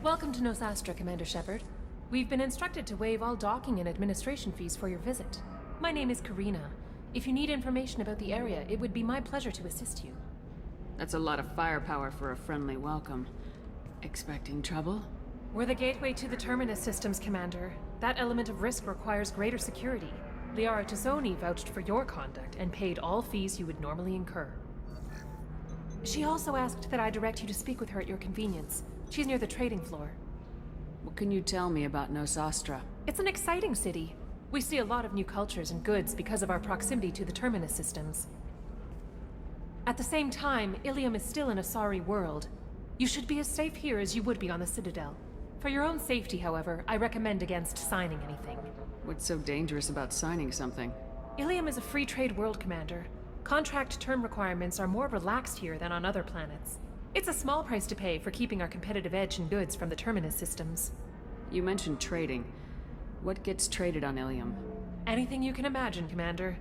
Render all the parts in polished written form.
Welcome to Nosastra, Commander Shepard. We've been instructed to waive all docking and administration fees for your visit. My name is Karina. If you need information about the area, it would be my pleasure to assist you. That's a lot of firepower for a friendly welcome. Expecting trouble? We're the gateway to the Terminus systems, Commander. That element of risk requires greater security. Liara Tassoni vouched for your conduct and paid all fees you would normally incur. She also asked that I direct you to speak with her at your convenience. She's near the trading floor. What can you tell me about Nosastra? It's an exciting city. We see a lot of new cultures and goods because of our proximity to the Terminus systems. At the same time, Ilium is still an Asari world. You should be as safe here as you would be on the Citadel. For your own safety, however, I recommend against signing anything. What's so dangerous about signing something? Ilium is a free trade world, Commander. Contract term requirements are more relaxed here than on other planets. It's a small price to pay for keeping our competitive edge in goods from the Terminus systems. You mentioned trading. What gets traded on Ilium? Anything you can imagine, Commander.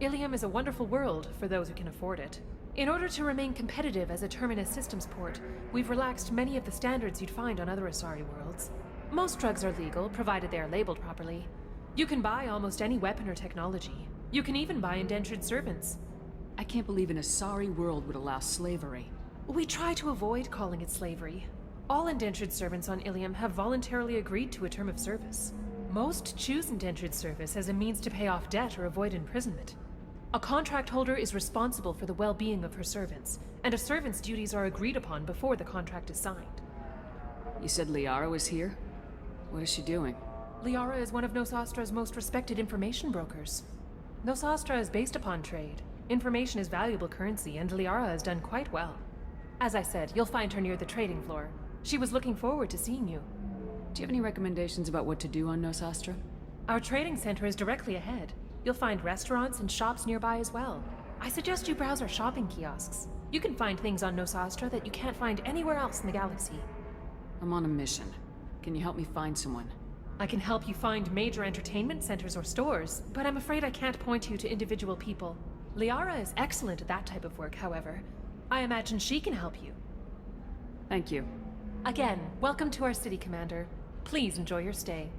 Ilium is a wonderful world for those who can afford it. In order to remain competitive as a Terminus systems port, we've relaxed many of the standards you'd find on other Asari worlds. Most drugs are legal, provided they are labeled properly. You can buy almost any weapon or technology. You can even buy indentured servants. I can't believe an Asari world would allow slavery. We try to avoid calling it slavery. All indentured servants on Ilium have voluntarily agreed to a term of service. Most choose indentured service as a means to pay off debt or avoid imprisonment. A contract holder is responsible for the well-being of her servants, and a servant's duties are agreed upon before the contract is signed. You said Liara was here? What is she doing? Liara is one of Nosastra's most respected information brokers. Nosastra is based upon trade. Information is valuable currency, and Liara has done quite well. As I said, you'll find her near the trading floor. She was looking forward to seeing you. Do you have any recommendations about what to do on Nosastra? Our trading center is directly ahead. You'll find restaurants and shops nearby as well. I suggest you browse our shopping kiosks. You can find things on Nosastra that you can't find anywhere else in the galaxy. I'm on a mission. Can you help me find someone? I can help you find major entertainment centers or stores, but I'm afraid I can't point you to individual people. Liara is excellent at that type of work, however. I imagine she can help you. Thank you. Again, welcome to our city, Commander. Please enjoy your stay.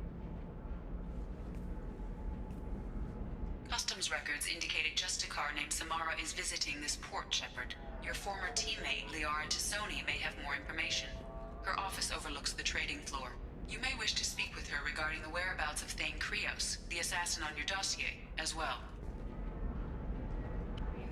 Customs records indicated just a car named Samara is visiting this port, Shepard. Your former teammate, Liara Tassoni, may have more information. Her office overlooks the trading floor. You may wish to speak with her regarding the whereabouts of Thane Krios, the assassin on your dossier, as well.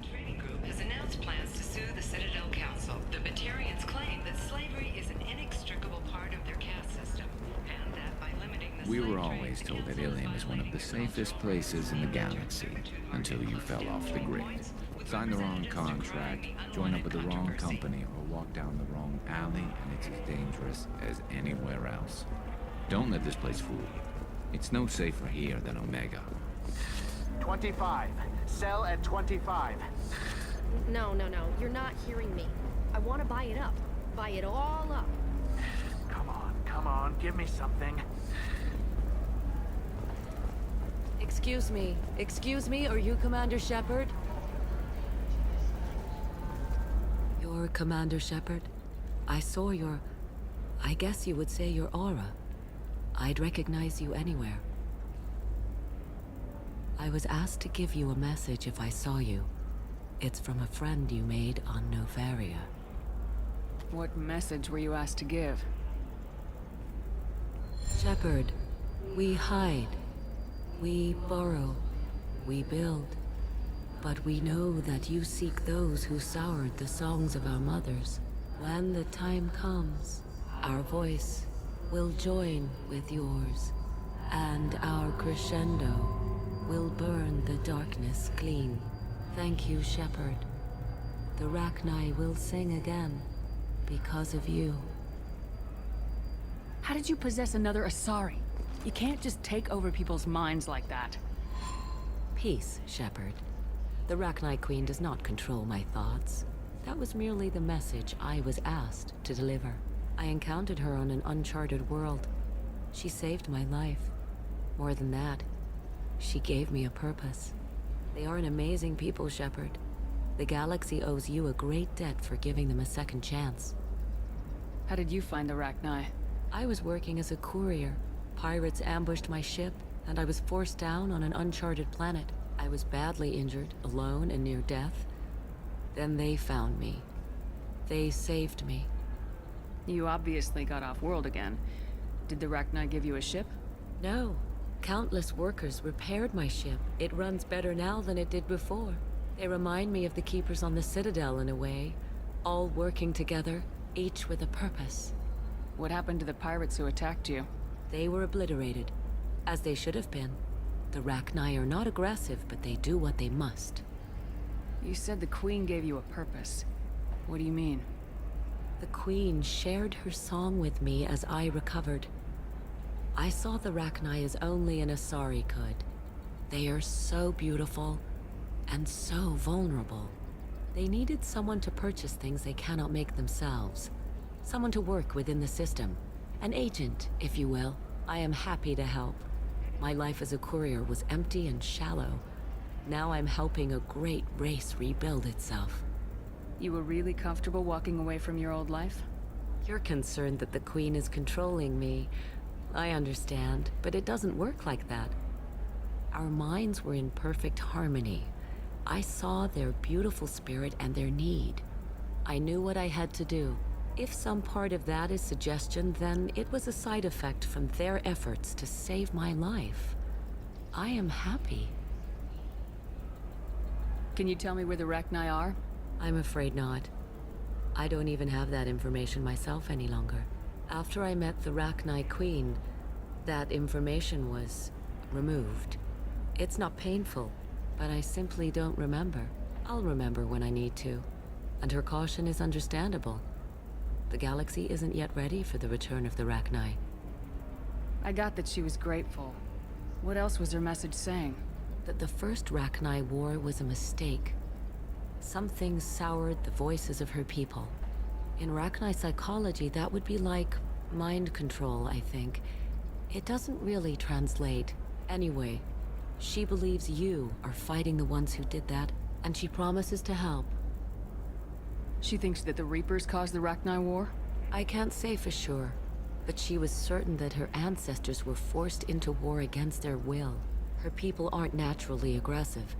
The trading group has announced plans to sue the Citadel Council. The Batarians claim that slavery is an inextricable part of their caste system, and that by limiting the We slave were trade, always the told that council Ilium is one of the violating safest cultural places in the laws galaxy, to until you fell off the grid. with Sign the wrong representatives decrying contract, the join up with the unwanted wrong controversy. company, or walk down the wrong alley, and it's as dangerous as anywhere else. Don't let this place fool you. It's no safer here than Omega. 25. Sell at 25. No, you're not hearing me. I want to buy it up. Buy it all up. Come on, give me something. Excuse me, are you Commander Shepard? You're Commander Shepard? I saw I guess you would say your aura. I'd recognize you anywhere. I was asked to give you a message if I saw you. It's from a friend you made on Novaria. What message were you asked to give? Shepard, we hide. We borrow. We build. But we know that you seek those who soured the songs of our mothers. When the time comes, our voice will join with yours, and our crescendo will burn the darkness clean. Thank you, Shepard. The Rachni will sing again because of you. How did you possess another Asari? You can't just take over people's minds like that. Peace, Shepard. The Rachni Queen does not control my thoughts. That was merely the message I was asked to deliver. I encountered her on an uncharted world. She saved my life. More than that, she gave me a purpose. They are an amazing people, Shepard. The galaxy owes you a great debt for giving them a second chance. How did you find the Rachni? I was working as a courier. Pirates ambushed my ship, and I was forced down on an uncharted planet. I was badly injured, alone and near death. Then they found me. They saved me. You obviously got off-world again. Did the Rachni give you a ship? No. Countless workers repaired my ship. It runs better now than it did before. They remind me of the Keepers on the Citadel in a way. All working together, each with a purpose. What happened to the pirates who attacked you? They were obliterated, as they should have been. The Rachni are not aggressive, but they do what they must. You said the Queen gave you a purpose. What do you mean? The Queen shared her song with me as I recovered. I saw the Rachni as only an Asari could. They are so beautiful, and so vulnerable. They needed someone to purchase things they cannot make themselves. Someone to work within the system. An agent, if you will. I am happy to help. My life as a courier was empty and shallow. Now I'm helping a great race rebuild itself. You were really comfortable walking away from your old life? You're concerned that the Queen is controlling me. I understand, but it doesn't work like that. Our minds were in perfect harmony. I saw their beautiful spirit and their need. I knew what I had to do. If some part of that is suggestion, then it was a side effect from their efforts to save my life. I am happy. Can you tell me where the Rachni are? I'm afraid not. I don't even have that information myself any longer. After I met the Rachni Queen, that information was removed. It's not painful, but I simply don't remember. I'll remember when I need to. And her caution is understandable. The galaxy isn't yet ready for the return of the Rachni. I got that she was grateful. What else was her message saying? That the first Rachni war was a mistake. Something soured the voices of her people. In Rachni psychology, that would be like mind control, I think. It doesn't really translate. Anyway, she believes you are fighting the ones who did that, and she promises to help. She thinks that the Reapers caused the Rachni War? I can't say for sure, but she was certain that her ancestors were forced into war against their will. Her people aren't naturally aggressive.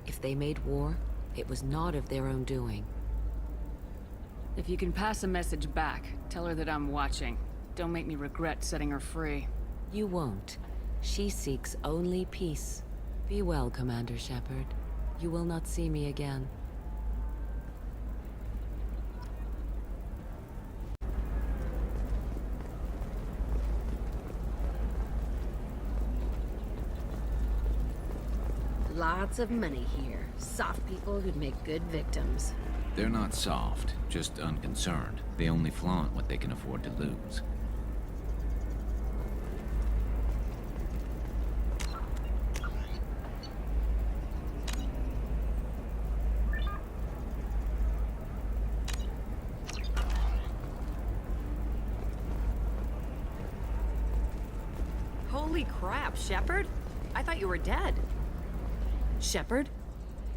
If they made war, it was not of their own doing. If you can pass a message back, tell her that I'm watching. Don't make me regret setting her free. You won't. She seeks only peace. Be well, Commander Shepard. You will not see me again. Lots of money here. Soft people who'd make good victims. They're not soft, just unconcerned. They only flaunt what they can afford to lose. Holy crap, Shepard? I thought you were dead. Shepard?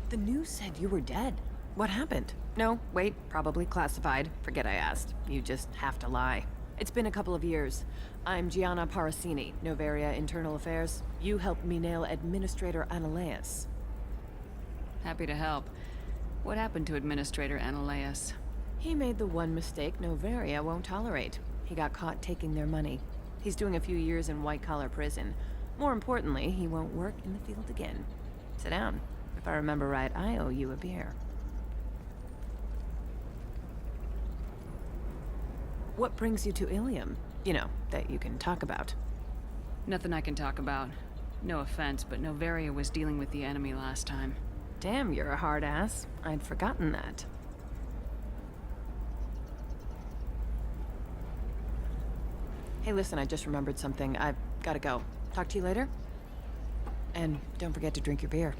The news said you were dead. What happened? No, wait, probably classified. Forget I asked. You just have to lie. It's been a couple of years. I'm Gianna Parasini, Novaria Internal Affairs. You helped me nail Administrator Analeas. Happy to help. What happened to Administrator Analeas? He made the one mistake Novaria won't tolerate. He got caught taking their money. He's doing a few years in white-collar prison. More importantly, he won't work in the field again. Sit down. If I remember right, I owe you a beer. What brings you to Ilium? You know, that you can talk about. Nothing I can talk about. No offense, but Novaria was dealing with the enemy last time. Damn, you're a hard ass. I'd forgotten that. Hey, listen, I just remembered something. I've gotta go. Talk to you later? And don't forget to drink your beer.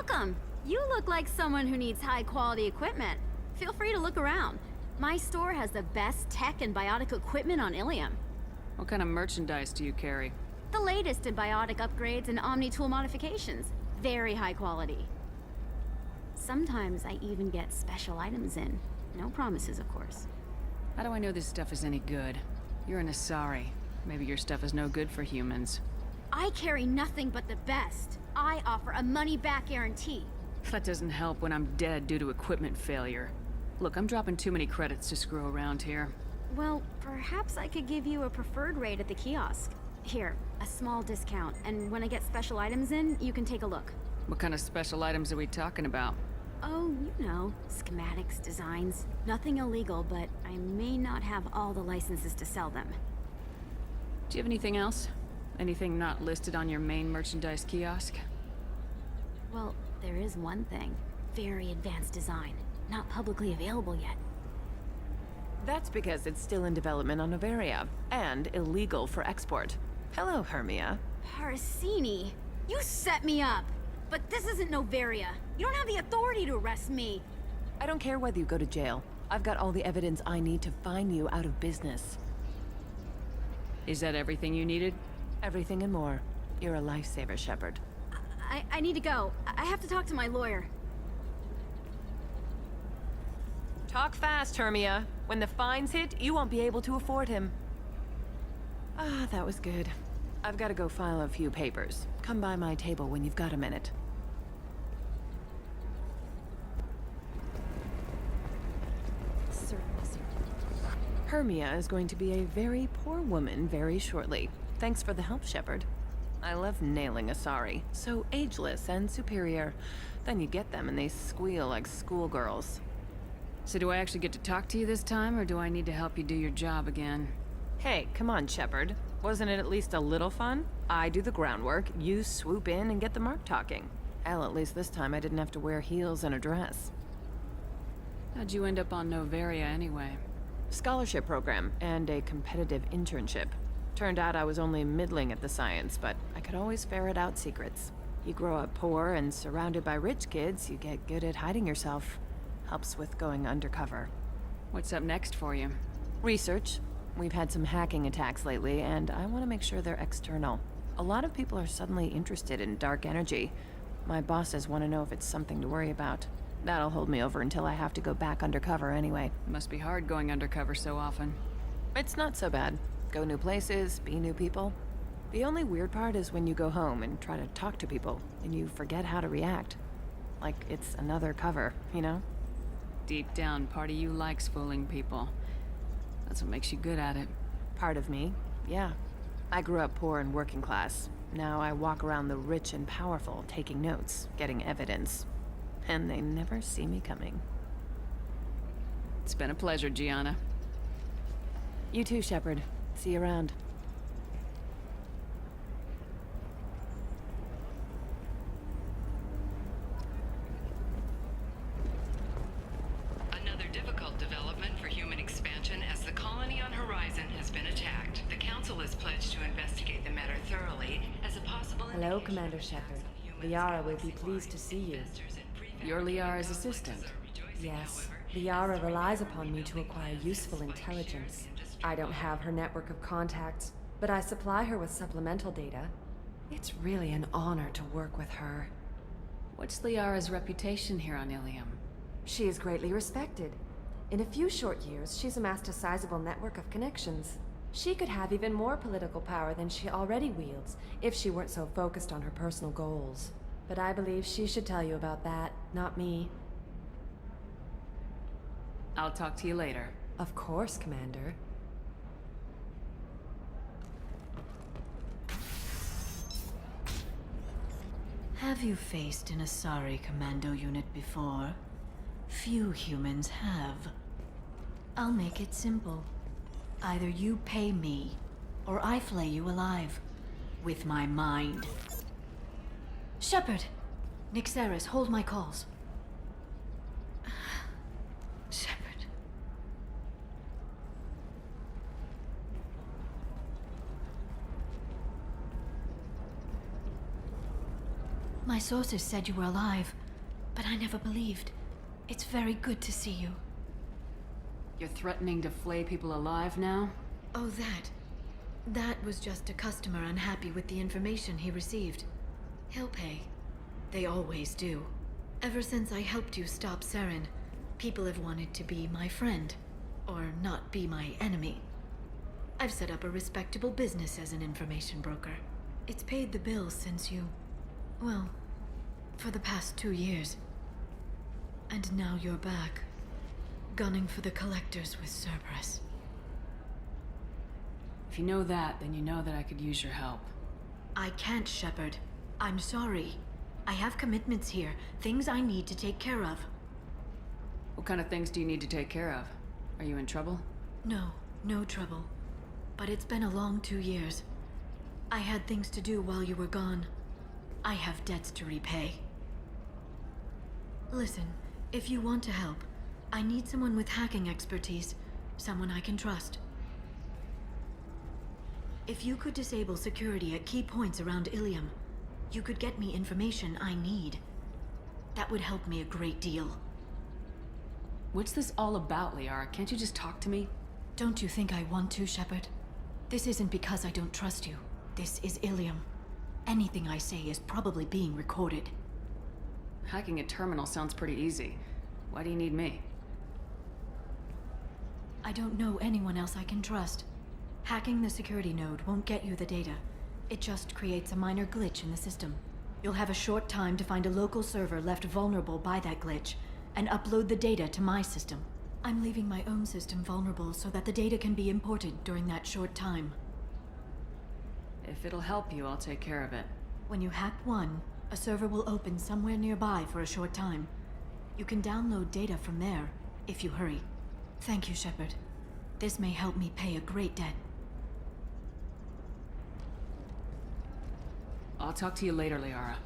Welcome. You look like someone who needs high-quality equipment. Feel free to look around. My store has the best tech and biotic equipment on Ilium. What kind of merchandise do you carry? The latest in biotic upgrades and Omni-tool modifications. Very high quality. Sometimes I even get special items in. No promises, of course. How do I know this stuff is any good? You're an Asari. Maybe your stuff is no good for humans. I carry nothing but the best. I offer a money-back guarantee. That doesn't help when I'm dead due to equipment failure. Look, I'm dropping too many credits to screw around here. Well, perhaps I could give you a preferred rate at the kiosk. Here, a small discount, and when I get special items in, you can take a look. What kind of special items are we talking about? Oh, you know, schematics, designs. Nothing illegal, but I may not have all the licenses to sell them. Do you have anything else? Anything not listed on your main merchandise kiosk? Well, there is one thing. Very advanced design. Not publicly available yet. That's because it's still in development on Noveria, and illegal for export. Hello, Hermia. Parsini, you set me up! But this isn't Noveria. You don't have the authority to arrest me. I don't care whether you go to jail. I've got all the evidence I need to find you out of business. Is that everything you needed? Everything and more. You're a lifesaver, Shepard. I need to go. I have to talk to my lawyer. Talk fast, Hermia. When the fines hit, you won't be able to afford him. Ah, that was good. I've got to go file a few papers. Come by my table when you've got a minute. Hermia is going to be a very poor woman very shortly. Thanks for the help, Shepard. I love nailing Asari. So ageless and superior. Then you get them and they squeal like schoolgirls. So do I actually get to talk to you this time, or do I need to help you do your job again? Hey, come on, Shepard. Wasn't it at least a little fun? I do the groundwork, you swoop in and get the mark talking. Hell, at least this time I didn't have to wear heels and a dress. How'd you end up on Noveria anyway? Scholarship program and a competitive internship. Turned out I was only middling at the science, but I could always ferret out secrets. You grow up poor and surrounded by rich kids, you get good at hiding yourself. Helps with going undercover. What's up next for you? Research. We've had some hacking attacks lately, and I want to make sure they're external. A lot of people are suddenly interested in dark energy. My bosses want to know if it's something to worry about. That'll hold me over until I have to go back undercover anyway. Must be hard going undercover so often. It's not so bad. Go new places, be new people. The only weird part is when you go home and try to talk to people, and you forget how to react. Like it's another cover, you know? Deep down, part of you likes fooling people. That's what makes you good at it. Part of me, yeah. I grew up poor and working class. Now I walk around the rich and powerful, taking notes, getting evidence. And they never see me coming. It's been a pleasure, Gianna. You too, Shepard. See you around. Another difficult development for human expansion as the colony on Horizon has been attacked. The Council is pledged to investigate the matter thoroughly as a possible... Hello, Commander Shepard. Liara will be pleased to see you. You're Liara's assistant. Yes. Liara relies upon me to acquire useful intelligence. I don't have her network of contacts, but I supply her with supplemental data. It's really an honor to work with her. What's Liara's reputation here on Ilium? She is greatly respected. In a few short years, she's amassed a sizable network of connections. She could have even more political power than she already wields, if she weren't so focused on her personal goals. But I believe she should tell you about that, not me. I'll talk to you later. Of course, Commander. Have you faced an Asari commando unit before? Few humans have. I'll make it simple. Either you pay me, or I flay you alive. With my mind. Shepard! Nixeris, hold my calls. Shepard. My sources said you were alive, but I never believed. It's very good to see you. You're threatening to flay people alive now? Oh, that. That was just a customer unhappy with the information he received. He'll pay. They always do. Ever since I helped you stop Saren, people have wanted to be my friend, or not be my enemy. I've set up a respectable business as an information broker. It's paid the bills since you... well, for the past 2 years. And now you're back, gunning for the collectors with Cerberus. If you know that, then you know that I could use your help. I can't, Shepard. I'm sorry. I have commitments here, things I need to take care of. What kind of things do you need to take care of? Are you in trouble? No, no trouble. But it's been a long 2 years. I had things to do while you were gone. I have debts to repay. Listen, if you want to help, I need someone with hacking expertise. Someone I can trust. If you could disable security at key points around Ilium, you could get me information I need. That would help me a great deal. What's this all about, Liara? Can't you just talk to me? Don't you think I want to, Shepard? This isn't because I don't trust you. This is Ilium. Anything I say is probably being recorded. Hacking a terminal sounds pretty easy. Why do you need me? I don't know anyone else I can trust. Hacking the security node won't get you the data. It just creates a minor glitch in the system. You'll have a short time to find a local server left vulnerable by that glitch, and upload the data to my system. I'm leaving my own system vulnerable so that the data can be imported during that short time. If it'll help you, I'll take care of it. When you hack one, a server will open somewhere nearby for a short time. You can download data from there, if you hurry. Thank you, Shepard. This may help me pay a great debt. I'll talk to you later, Liara.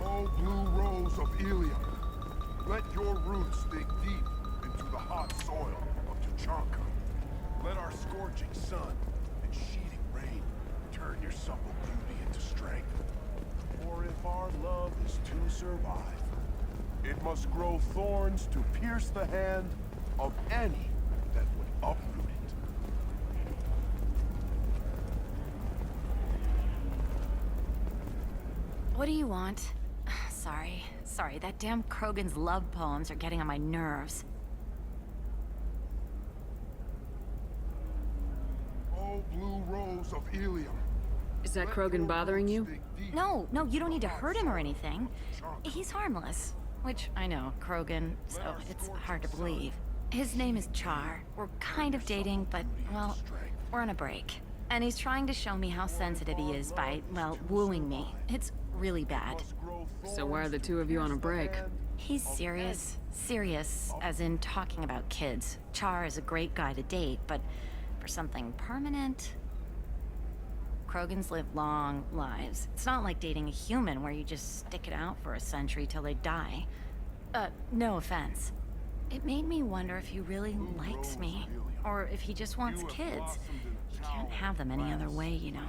Oh, blue rose of Ilium, let your roots dig deep into the hot soil of Tachanka. Let our scorching sun and sheeting rain turn your supple beauty into strength. For if our love is to survive, it must grow thorns to pierce the hand of any that would uproot it. What do you want? Sorry, that damn Krogan's love poems are getting on my nerves. Oh, blue rose of Ilium. Is that Krogan bothering you? No, you don't need to hurt him or anything. He's harmless. Which, I know, Krogan, so it's hard to believe. His name is Char. We're kind of dating, but, well, we're on a break. And he's trying to show me how sensitive he is by, well, wooing me. It's really bad. So why are the two of you on a break? He's serious. Serious, as in talking about kids. Char is a great guy to date, but for something permanent... Krogans live long lives. It's not like dating a human where you just stick it out for a century till they die. No offense. It made me wonder if he really likes me, or if he just wants kids. You can't have them any other way, you know,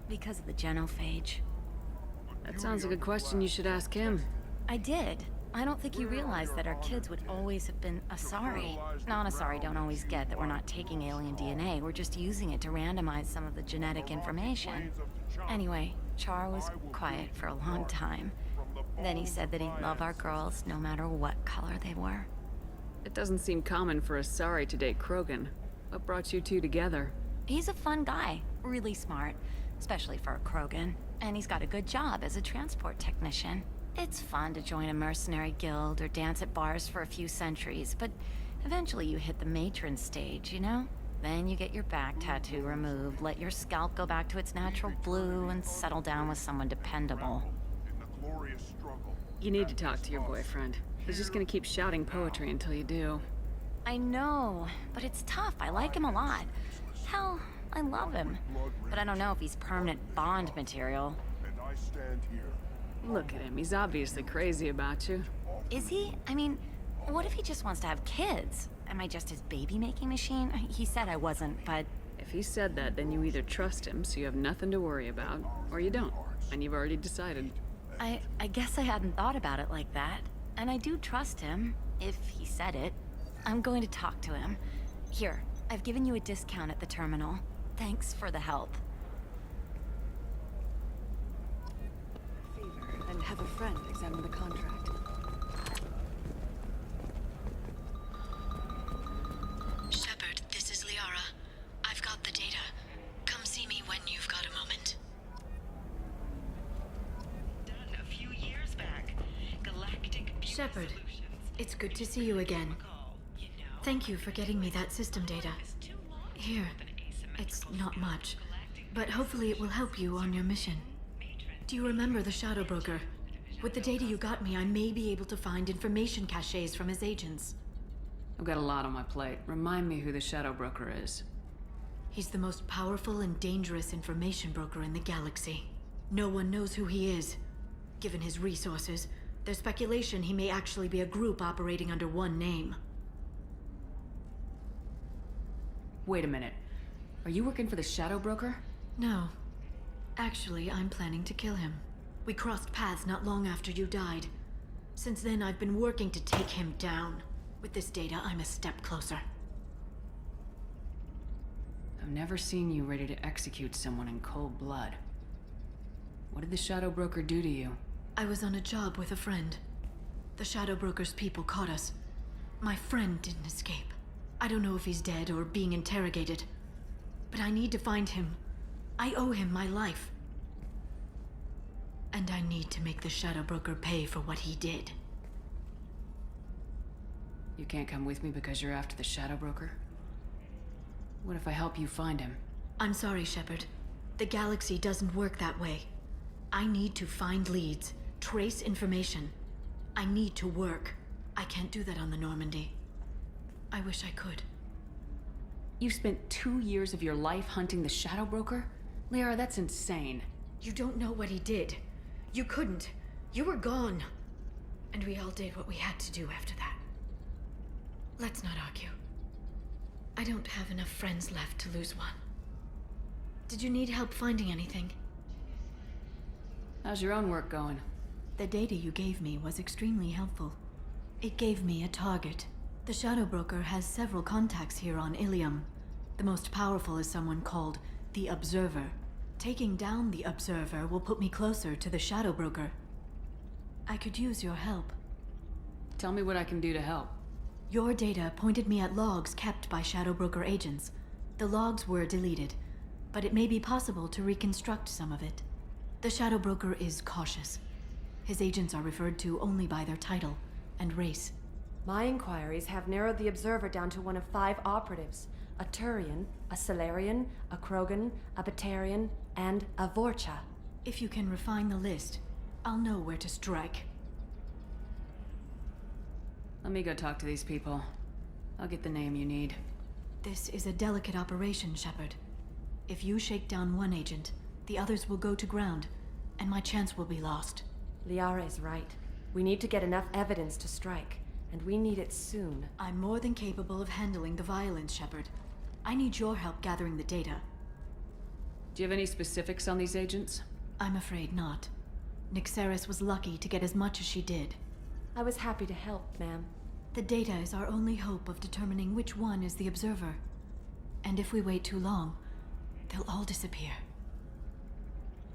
because of the genophage. That sounds like a question you should ask him. I did. I don't think you realized that our kids would always have been Asari. Non-Asari don't always get that we're not taking alien DNA, we're just using it to randomize some of the genetic information. Anyway, Char was quiet for a long time. Then he said that he'd love our girls no matter what color they were. It doesn't seem common for Asari to date Krogan. What brought you two together? He's a fun guy, really smart, especially for a Krogan. And he's got a good job as a transport technician. It's fun to join a mercenary guild or dance at bars for a few centuries, but eventually you hit the matron stage, you know? Then you get your back tattoo removed, let your scalp go back to its natural blue, and settle down with someone dependable. You need to talk to your boyfriend. He's just gonna keep shouting poetry until you do. I know, but it's tough. I like him a lot. Hell, I love him. But I don't know if he's permanent Bond material. And I stand here. Look at him, he's obviously crazy about you. Is he? I mean, what if he just wants to have kids? Am I just his baby-making machine? He said I wasn't, but... If he said that, then you either trust him, so you have nothing to worry about, or you don't, and you've already decided. I guess I hadn't thought about it like that. And I do trust him, if he said it. I'm going to talk to him. Here, I've given you a discount at the terminal. Thanks for the help. Favor, and have a friend examine the contract. Shepard, this is Liara. I've got the data. Come see me when you've got a moment. Done a few years back. Galactic Beauty Shepard, Solutions. it's good to see you again. Thank you for getting me that system data. Here, it's not much, but hopefully it will help you on your mission. Do you remember the Shadow Broker? With the data you got me, I may be able to find information caches from his agents. I've got a lot on my plate. Remind me who the Shadow Broker is. He's the most powerful and dangerous information broker in the galaxy. No one knows who he is. Given his resources, there's speculation he may actually be a group operating under one name. Wait a minute. Are you working for the Shadow Broker? No. Actually, I'm planning to kill him. We crossed paths not long after you died. Since then, I've been working to take him down. With this data, I'm a step closer. I've never seen you ready to execute someone in cold blood. What did the Shadow Broker do to you? I was on a job with a friend. The Shadow Broker's people caught us. My friend didn't escape. I don't know if he's dead or being interrogated. But I need to find him. I owe him my life. And I need to make the Shadow Broker pay for what he did. You can't come with me because you're after the Shadow Broker? What if I help you find him? I'm sorry, Shepard. The galaxy doesn't work that way. I need to find leads, trace information. I need to work. I can't do that on the Normandy. I wish I could. You spent 2 years of your life hunting the Shadow Broker? Liara, that's insane. You don't know what he did. You couldn't. You were gone. And we all did what we had to do after that. Let's not argue. I don't have enough friends left to lose one. Did you need help finding anything? How's your own work going? The data you gave me was extremely helpful. It gave me a target. The Shadow Broker has several contacts here on Ilium. The most powerful is someone called the Observer. Taking down the Observer will put me closer to the Shadow Broker. I could use your help. Tell me what I can do to help. Your data pointed me at logs kept by Shadow Broker agents. The logs were deleted, but it may be possible to reconstruct some of it. The Shadow Broker is cautious. His agents are referred to only by their title and race. My inquiries have narrowed the Observer down to one of 5 operatives. A Turian, a Solarian, a Krogan, a Batarian, and a Vorcha. If you can refine the list, I'll know where to strike. Let me go talk to these people. I'll get the name you need. This is a delicate operation, Shepard. If you shake down one agent, the others will go to ground, and my chance will be lost. Liara is right. We need to get enough evidence to strike, and we need it soon. I'm more than capable of handling the violence, Shepard. I need your help gathering the data. Do you have any specifics on these agents? I'm afraid not. Nyxeris was lucky to get as much as she did. I was happy to help, ma'am. The data is our only hope of determining which one is the Observer. And if we wait too long, they'll all disappear.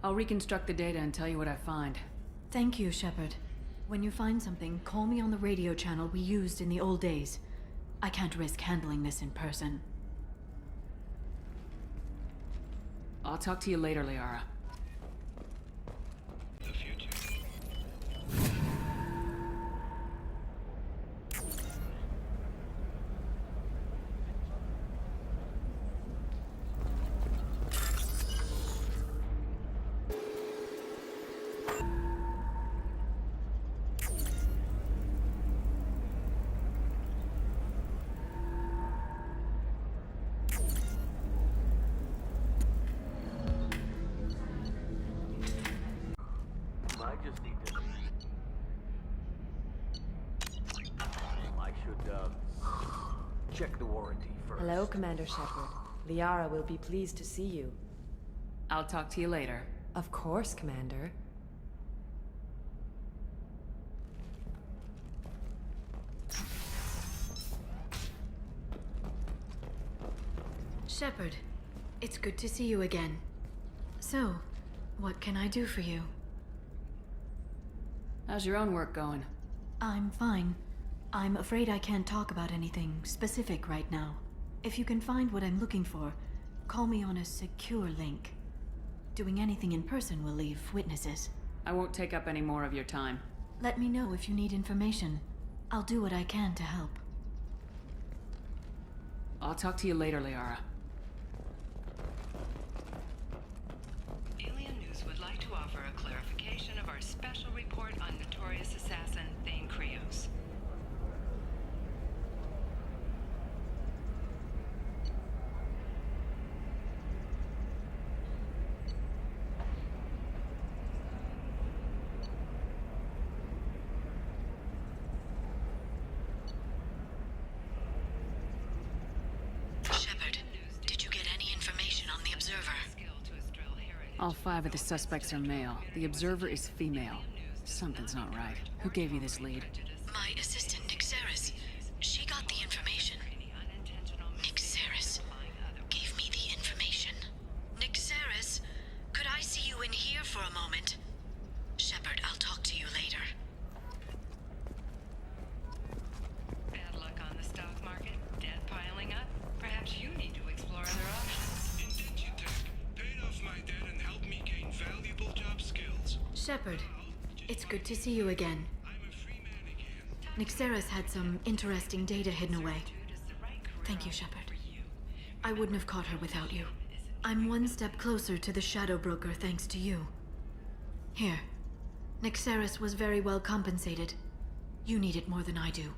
I'll reconstruct the data and tell you what I find. Thank you, Shepard. When you find something, call me on the radio channel we used in the old days. I can't risk handling this in person. I'll talk to you later, Liara. Check the warranty first. Hello, Commander Shepard. Liara will be pleased to see you. I'll talk to you later. Of course, Commander. Shepard, it's good to see you again. So, what can I do for you? How's your own work going? I'm fine. I'm afraid I can't talk about anything specific right now. If you can find what I'm looking for, call me on a secure link. Doing anything in person will leave witnesses. I won't take up any more of your time. Let me know if you need information. I'll do what I can to help. I'll talk to you later, Liara. Alien News would like to offer a clarification of our special report on notorious assassin Thane Krios. Shepard, did you get any information on the Observer? All 5 of the suspects are male. The Observer is female. Something's not right. Who gave you this lead? My assistant, Nick Saris. She got the information. Nick Saris gave me the information. Nick Saris, could I see you in here for a moment? Shepard, I'll talk to you later. Bad luck on the stock market? Debt piling up? Perhaps you need to explore other options. Paid off my debt and helped me gain valuable job skills. Shepard, it's good to see you again. Nick Saris had some interesting data hidden away. Thank you, Shepard. I wouldn't have caught her without you. I'm one step closer to the Shadow Broker thanks to you. Here. Nick Saris was very well compensated. You need it more than I do.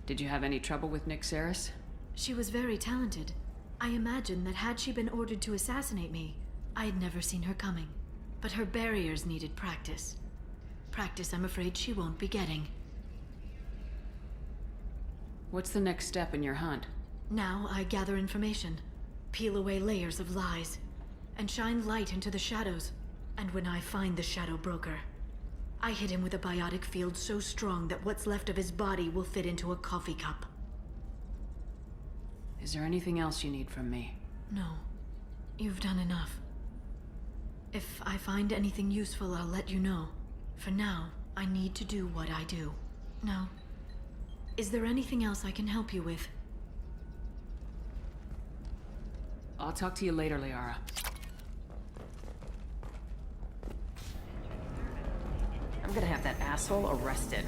Did you have any trouble with Nick Saris? She was very talented. I imagine that had she been ordered to assassinate me, I'd never seen her coming. But her barriers needed practice. Practice I'm afraid she won't be getting. What's the next step in your hunt? Now I gather information, peel away layers of lies, and shine light into the shadows. And when I find the Shadow Broker, I hit him with a biotic field so strong that what's left of his body will fit into a coffee cup. Is there anything else you need from me? No. You've done enough. If I find anything useful, I'll let you know. For now, I need to do what I do. Now, is there anything else I can help you with? I'll talk to you later, Liara. I'm gonna have that asshole arrested.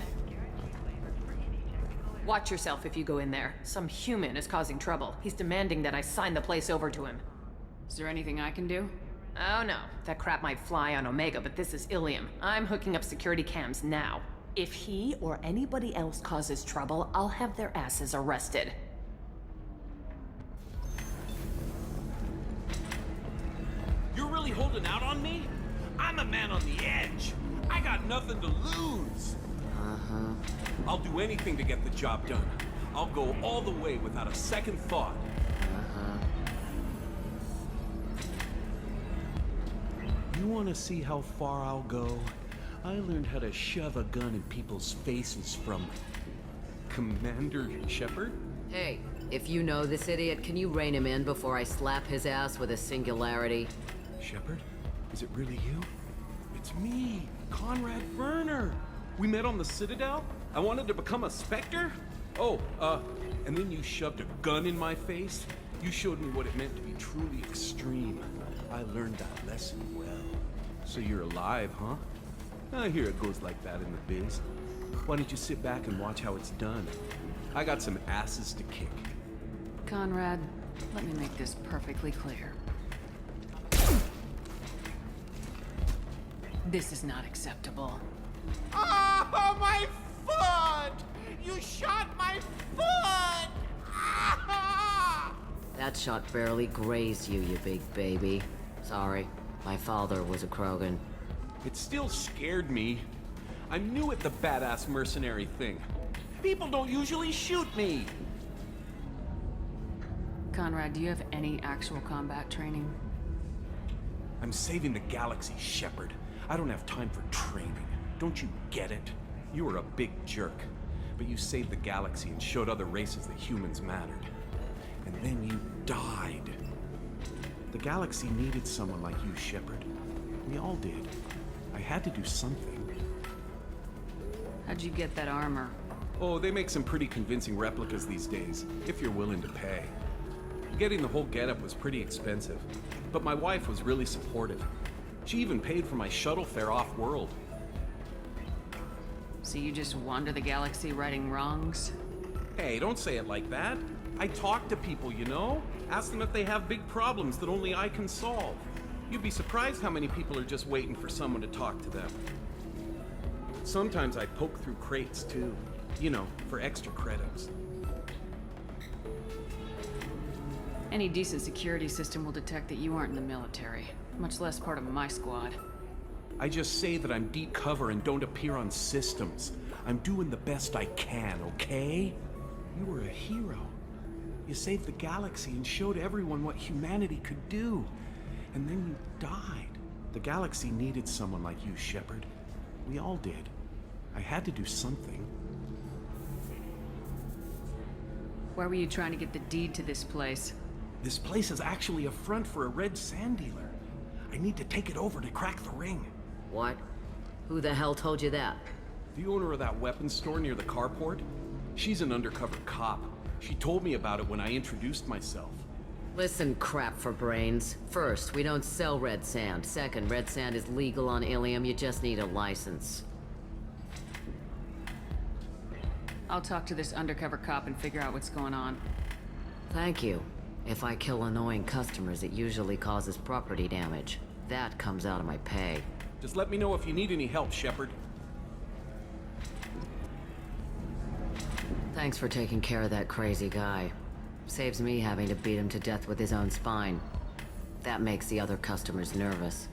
Watch yourself if you go in there. Some human is causing trouble. He's demanding that I sign the place over to him. Is there anything I can do? Oh no, that crap might fly on Omega, but this is Ilium. I'm hooking up security cams now. If he or anybody else causes trouble, I'll have their asses arrested. You're really holding out on me? I'm a man on the edge. I got nothing to lose. Uh-huh. I'll do anything to get the job done. I'll go all the way without a second thought. Uh-huh. You want to see how far I'll go? I learned how to shove a gun in people's faces from Commander Shepard? Hey, if you know this idiot, can you rein him in before I slap his ass with a singularity? Shepard? Is it really you? It's me, Conrad Werner. We met on the Citadel? I wanted to become a Spectre? Oh, and then you shoved a gun in my face? You showed me what it meant to be truly extreme. I learned that lesson well. So you're alive, huh? I hear it goes like that in the biz. Why don't you sit back and watch how it's done? I got some asses to kick. Conrad, let me make this perfectly clear. This is not acceptable. Oh, my foot! You shot my foot! That shot barely grazed you, you big baby. Sorry, my father was a Krogan. It still scared me. I'm new at the badass mercenary thing. People don't usually shoot me. Conrad, do you have any actual combat training? I'm saving the galaxy, Shepard. I don't have time for training. Don't you get it? You were a big jerk, but you saved the galaxy and showed other races that humans mattered. And then you died. The galaxy needed someone like you, Shepard. We all did. I had to do something. How'd you get that armor? Oh, they make some pretty convincing replicas these days, if you're willing to pay. Getting the whole getup was pretty expensive, but my wife was really supportive. She even paid for my shuttle fare off-world. So you just wander the galaxy righting wrongs? Hey, don't say it like that. I talk to people, you know? Ask them if they have big problems that only I can solve. You'd be surprised how many people are just waiting for someone to talk to them. Sometimes I poke through crates, too. You know, for extra credits. Any decent security system will detect that you aren't in the military, much less part of my squad. I just say that I'm deep cover and don't appear on systems. I'm doing the best I can, okay? You were a hero. You saved the galaxy and showed everyone what humanity could do. And then you died. The galaxy needed someone like you, Shepard. We all did. I had to do something. Why were you trying to get the deed to this place? This place is actually a front for a red sand dealer. I need to take it over to crack the ring. What? Who the hell told you that? The owner of that weapons store near the carport? She's an undercover cop. She told me about it when I introduced myself. Listen, crap for brains. First, we don't sell red sand. Second, red sand is legal on Ilium. You just need a license. I'll talk to this undercover cop and figure out what's going on. Thank you. If I kill annoying customers, it usually causes property damage. That comes out of my pay. Just let me know if you need any help, Shepard. Thanks for taking care of that crazy guy. Saves me having to beat him to death with his own spine. That makes the other customers nervous.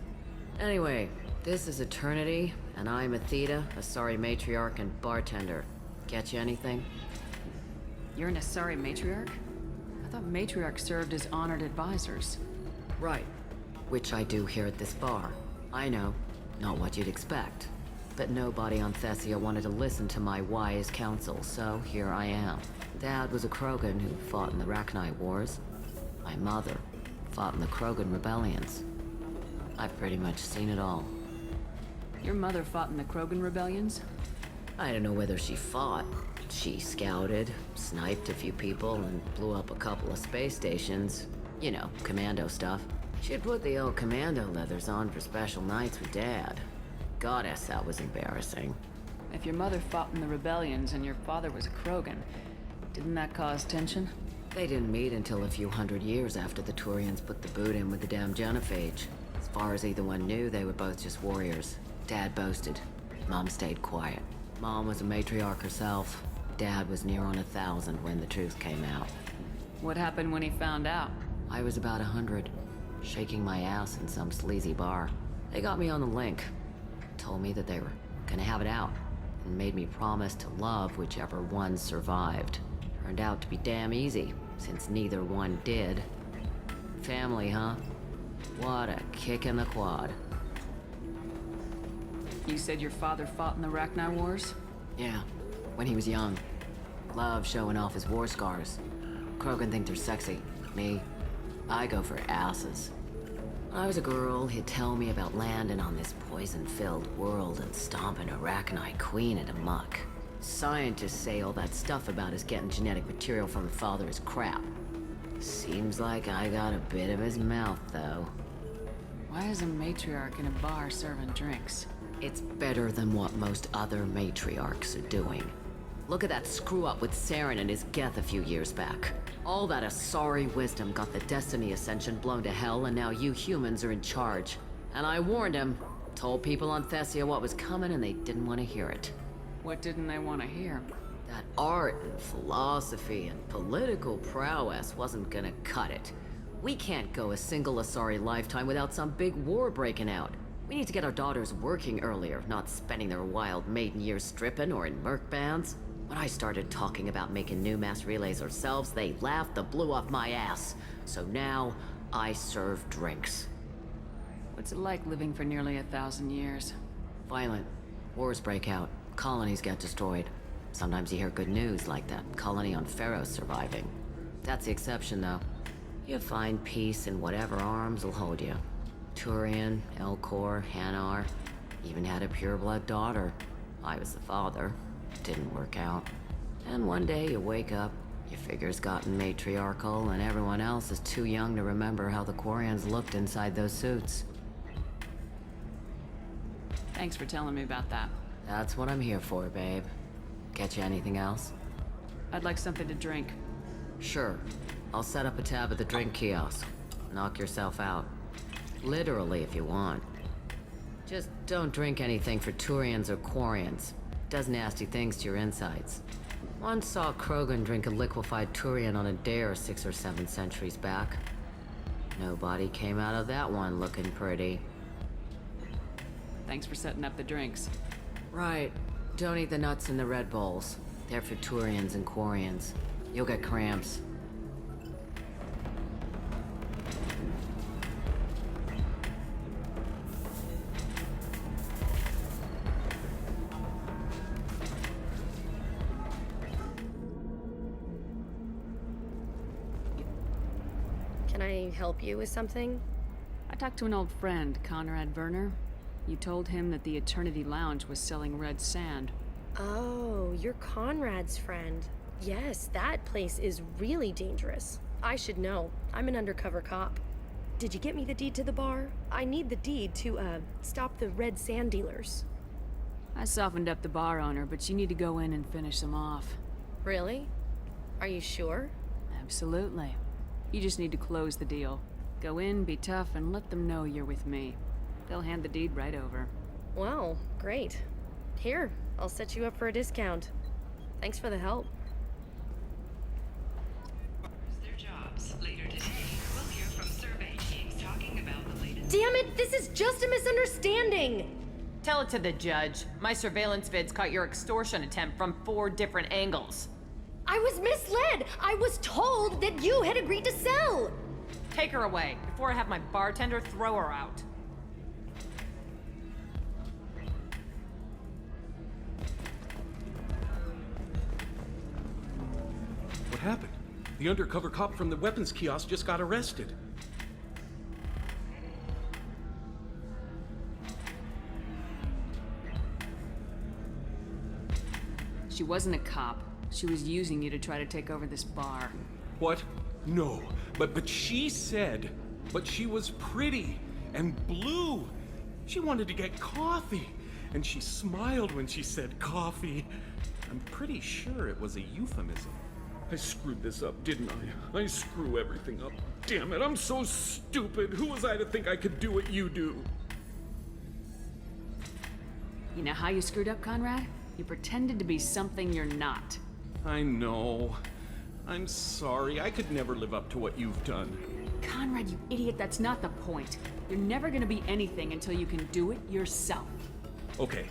Anyway, this is Eternity, and I'm Athena, Asari matriarch and bartender. Get you anything? You're an Asari matriarch? I thought matriarchs served as honored advisors. Right. Which I do here at this bar. I know, not what you'd expect. But nobody on Thessia wanted to listen to my wise counsel, so here I am. Dad was a Krogan who fought in the Rachni Wars. My mother fought in the Krogan rebellions. I've pretty much seen it all. Your mother fought in the Krogan rebellions? I don't know whether she fought. She scouted, sniped a few people, and blew up a couple of space stations. You know, commando stuff. She'd put the old commando leathers on for special nights with Dad. Goddess, that was embarrassing. If your mother fought in the rebellions and your father was a Krogan, didn't that cause tension? They didn't meet until a few hundred years after the Turians put the boot in with the damn genophage. As far as either one knew, they were both just warriors. Dad boasted. Mom stayed quiet. Mom was a matriarch herself. Dad was near on 1,000 when the truth came out. What happened when he found out? I was about 100, shaking my ass in some sleazy bar. They got me on the link. Told me that they were gonna have it out, and made me promise to love whichever one survived. Turned out to be damn easy, since neither one did. Family, huh? What a kick in the quad. You said your father fought in the Rachni Wars? Yeah, when he was young. Loved showing off his war scars. Krogan think they're sexy. Me, I go for asses. When I was a girl, he'd tell me about landing on this poison-filled world and stomping a Rachni queen into muck. Scientists say all that stuff about us getting genetic material from her father is crap. Seems like I got a bit of his mouth, though. Why is a matriarch in a bar serving drinks? It's better than what most other matriarchs are doing. Look at that screw-up with Saren and his Geth a few years back. All that Asari wisdom got the Destiny Ascension blown to hell, and now you humans are in charge. And I warned him. Told people on Thessia what was coming, and they didn't want to hear it. What didn't they want to hear? That art and philosophy and political prowess wasn't gonna cut it. We can't go a single Asari lifetime without some big war breaking out. We need to get our daughters working earlier, not spending their wild maiden years stripping or in merc bands. When I started talking about making new mass relays ourselves, they laughed the blue off my ass. So now, I serve drinks. What's it like living for nearly 1,000 years? Violent. Wars break out. Colonies get destroyed. Sometimes you hear good news, like that colony on Pharaoh surviving. That's the exception, though. You find peace in whatever arms will hold you. Turian, Elcor, Hanar. Even had a pureblood daughter. I was the father. Didn't work out. And one day you wake up, your figure's gotten matriarchal, and everyone else is too young to remember how the Quarians looked inside those suits. Thanks for telling me about that. That's what I'm here for, babe. Get you anything else? I'd like something to drink. Sure. I'll set up a tab at the drink kiosk. Knock yourself out. Literally, if you want. Just don't drink anything for Turians or Quarians. Does nasty things to your insides. Once saw Krogan drink a liquefied Turian on a dare 6 or 7 centuries back. Nobody came out of that one looking pretty. Thanks for setting up the drinks. Right. Don't eat the nuts in the Red Bowls. They're for Turians and Quarians. You'll get cramps. Can I help you with something? I talked to an old friend, Conrad Werner. You told him that the Eternity Lounge was selling red sand. Oh, you're Conrad's friend. Yes, that place is really dangerous. I should know. I'm an undercover cop. Did you get me the deed to the bar? I need the deed to, stop the red sand dealers. I softened up the bar owner, but you need to go in and finish them off. Really? Are you sure? Absolutely. You just need to close the deal. Go in, be tough, and let them know you're with me. They'll hand the deed right over. Wow, great. Here, I'll set you up for a discount. Thanks for the help. Their jobs. Later today, we'll hear from survey teams talking about the latest. Damn it, this is just a misunderstanding! Tell it to the judge. My surveillance vids caught your extortion attempt from 4 different angles. I was misled! I was told that you had agreed to sell! Take her away, before I have my bartender throw her out. What happened? The undercover cop from the weapons kiosk just got arrested. She wasn't a cop. She was using you to try to take over this bar. What? No. But she said, but she was pretty and blue. She wanted to get coffee. And she smiled when she said coffee. I'm pretty sure it was a euphemism. I screwed this up, didn't I? I screw everything up. Damn it, I'm so stupid. Who was I to think I could do what you do? You know how you screwed up, Conrad? You pretended to be something you're not. I know. I'm sorry. I could never live up to what you've done. Conrad, you idiot, that's not the point. You're never gonna be anything until you can do it yourself. Okay,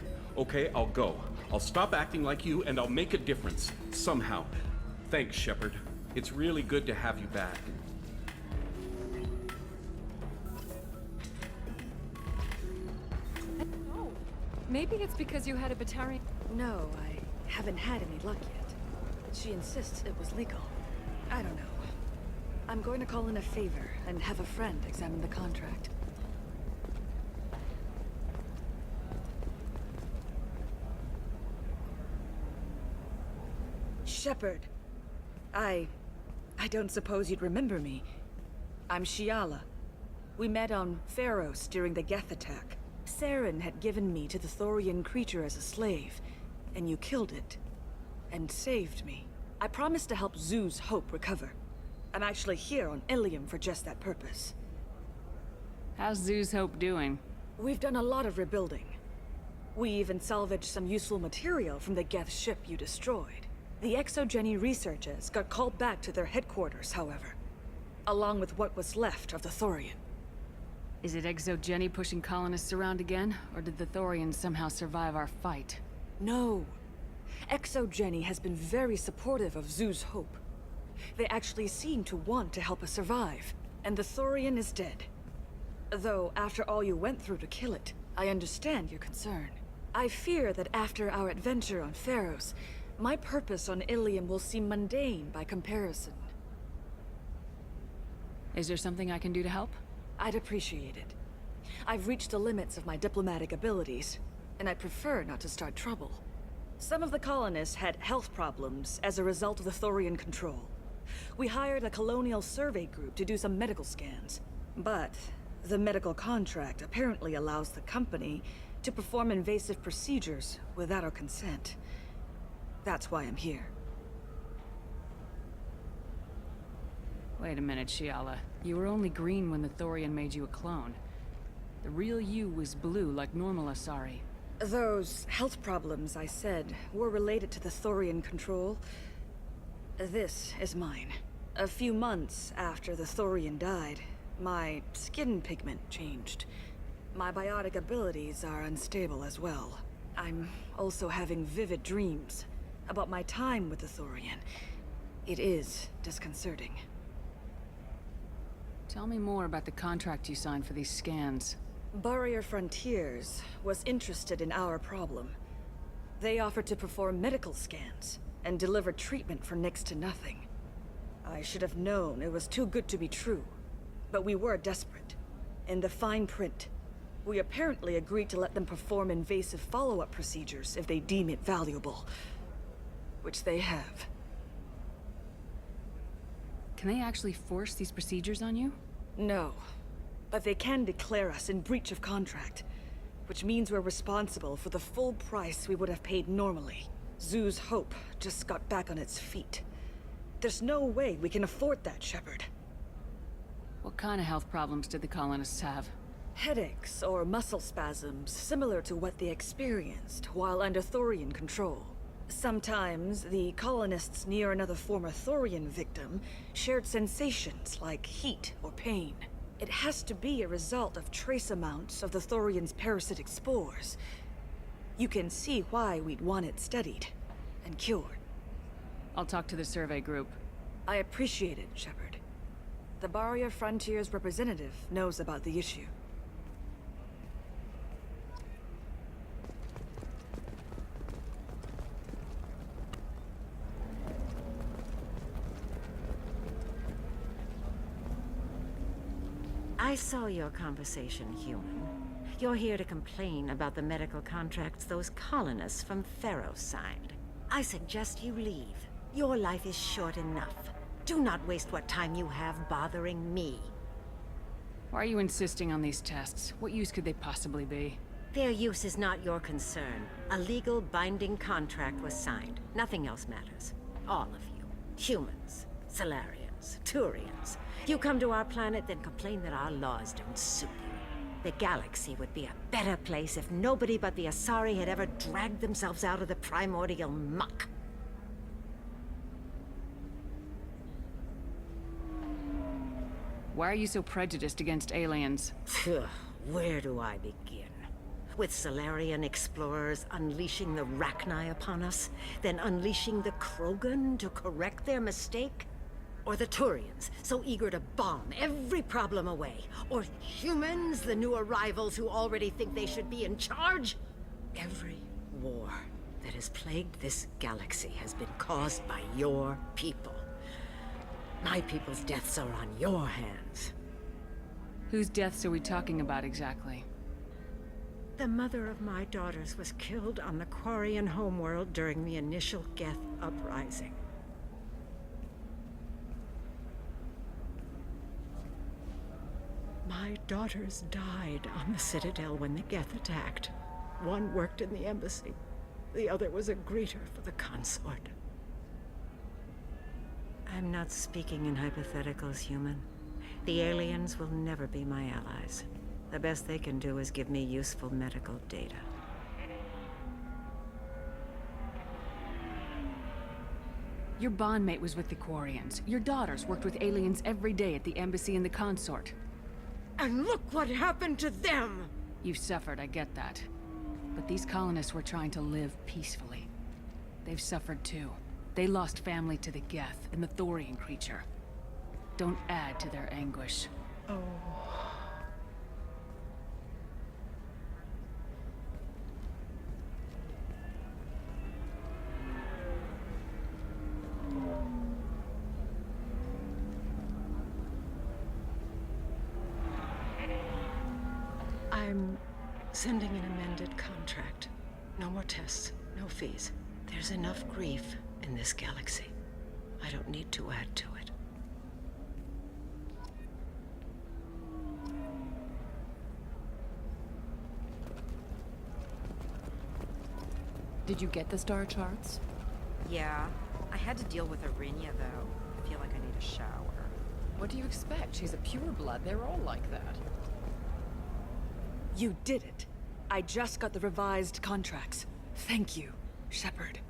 I'll go. I'll stop acting like you, and I'll make a difference. Somehow. Thanks, Shepard. It's really good to have you back. Oh, maybe it's because you had a Batarian. No, I haven't had any luck yet. She insists it was legal. I don't know. I'm going to call in a favor and have a friend examine the contract. Shepard. I don't suppose you'd remember me. I'm Shiala. We met on Pharos during the Geth attack. Saren had given me to the Thorian creature as a slave, and you killed it. And saved me. I promised to help Zoo's Hope recover. I'm actually here on Ilium for just that purpose. How's Zoo's Hope doing? We've done a lot of rebuilding. We even salvaged some useful material from the Geth ship you destroyed. The Exogeny researchers got called back to their headquarters, however. Along with what was left of the Thorian. Is it Exogeny pushing colonists around again? Or did the Thorians somehow survive our fight? No. Exogeny has been very supportive of Zoo's hope. They actually seem to want to help us survive, and the Thorian is dead. Though, after all you went through to kill it, I understand your concern. I fear that after our adventure on Pharos, my purpose on Ilium will seem mundane by comparison. Is there something I can do to help? I'd appreciate it. I've reached the limits of my diplomatic abilities, and I'd prefer not to start trouble. Some of the colonists had health problems as a result of the Thorian control. We hired a colonial survey group to do some medical scans. But the medical contract apparently allows the company to perform invasive procedures without our consent. That's why I'm here. Wait a minute, Shiala. You were only green when the Thorian made you a clone. The real you was blue like normal Asari. Those health problems I said were related to the Thorian control. This is mine. A few months after the Thorian died, my skin pigment changed. My biotic abilities are unstable as well. I'm also having vivid dreams about my time with the Thorian. It is disconcerting. Tell me more about the contract you signed for these scans. Barrier Frontiers was interested in our problem. They offered to perform medical scans and deliver treatment for next to nothing. I should have known it was too good to be true, but we were desperate. In the fine print, we apparently agreed to let them perform invasive follow-up procedures if they deem it valuable. Which they have. Can they actually force these procedures on you? No. But they can declare us in breach of contract, which means we're responsible for the full price we would have paid normally. Zoo's hope just got back on its feet. There's no way we can afford that, Shepard. What kind of health problems did the colonists have? Headaches or muscle spasms similar to what they experienced while under Thorian control. Sometimes the colonists near another former Thorian victim shared sensations like heat or pain. It has to be a result of trace amounts of the Thorian's parasitic spores. You can see why we'd want it studied and cured. I'll talk to the survey group. I appreciate it, Shepard. The Barrier Frontiers representative knows about the issue. I saw your conversation, human. You're here to complain about the medical contracts those colonists from Pharos signed. I suggest you leave. Your life is short enough. Do not waste what time you have bothering me. Why are you insisting on these tests? What use could they possibly be? Their use is not your concern. A legal binding contract was signed. Nothing else matters. All of you. Humans, Solarians, Turians. You come to our planet, then complain that our laws don't suit you. The galaxy would be a better place if nobody but the Asari had ever dragged themselves out of the primordial muck. Why are you so prejudiced against aliens? Where do I begin? With Solarian explorers unleashing the Rachni upon us, then unleashing the Krogan to correct their mistake? Or the Turians, so eager to bomb every problem away? Or humans, the new arrivals who already think they should be in charge? Every war that has plagued this galaxy has been caused by your people. My people's deaths are on your hands. Whose deaths are we talking about exactly? The mother of my daughters was killed on the Quarian homeworld during the initial Geth uprising. My daughters died on the Citadel when the Geth attacked. One worked in the embassy. The other was a greeter for the consort. I'm not speaking in hypotheticals, human. The aliens will never be my allies. The best they can do is give me useful medical data. Your bondmate was with the Quarians. Your daughters worked with aliens every day at the embassy and the consort. And look what happened to them! You suffered, I get that. But these colonists were trying to live peacefully. They've suffered too. They lost family to the Geth and the Thorian creature. Don't add to their anguish. Oh. I'm sending an amended contract. No more tests, no fees. There's enough grief in this galaxy. I don't need to add to it. Did you get the star charts? Yeah. I had to deal with Arinya, though. I feel like I need a shower. What do you expect? She's a pureblood. They're all like that. You did it. I just got the revised contracts. Thank you, Shepard.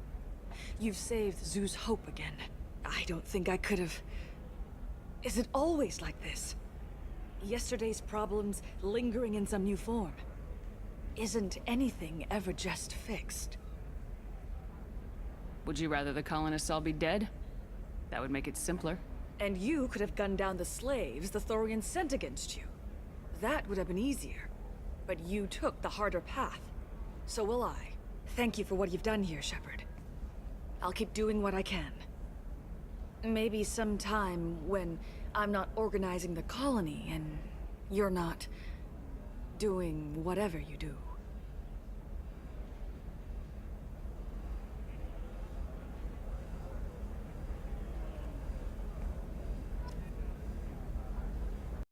You've saved Zoo's hope again. I don't think I could have... Is it always like this? Yesterday's problems lingering in some new form. Isn't anything ever just fixed? Would you rather the colonists all be dead? That would make it simpler. And you could have gunned down the slaves the Thorians sent against you. That would have been easier. But you took the harder path. So will I. Thank you for what you've done here, Shepard. I'll keep doing what I can. Maybe sometime when I'm not organizing the colony and you're not doing whatever you do.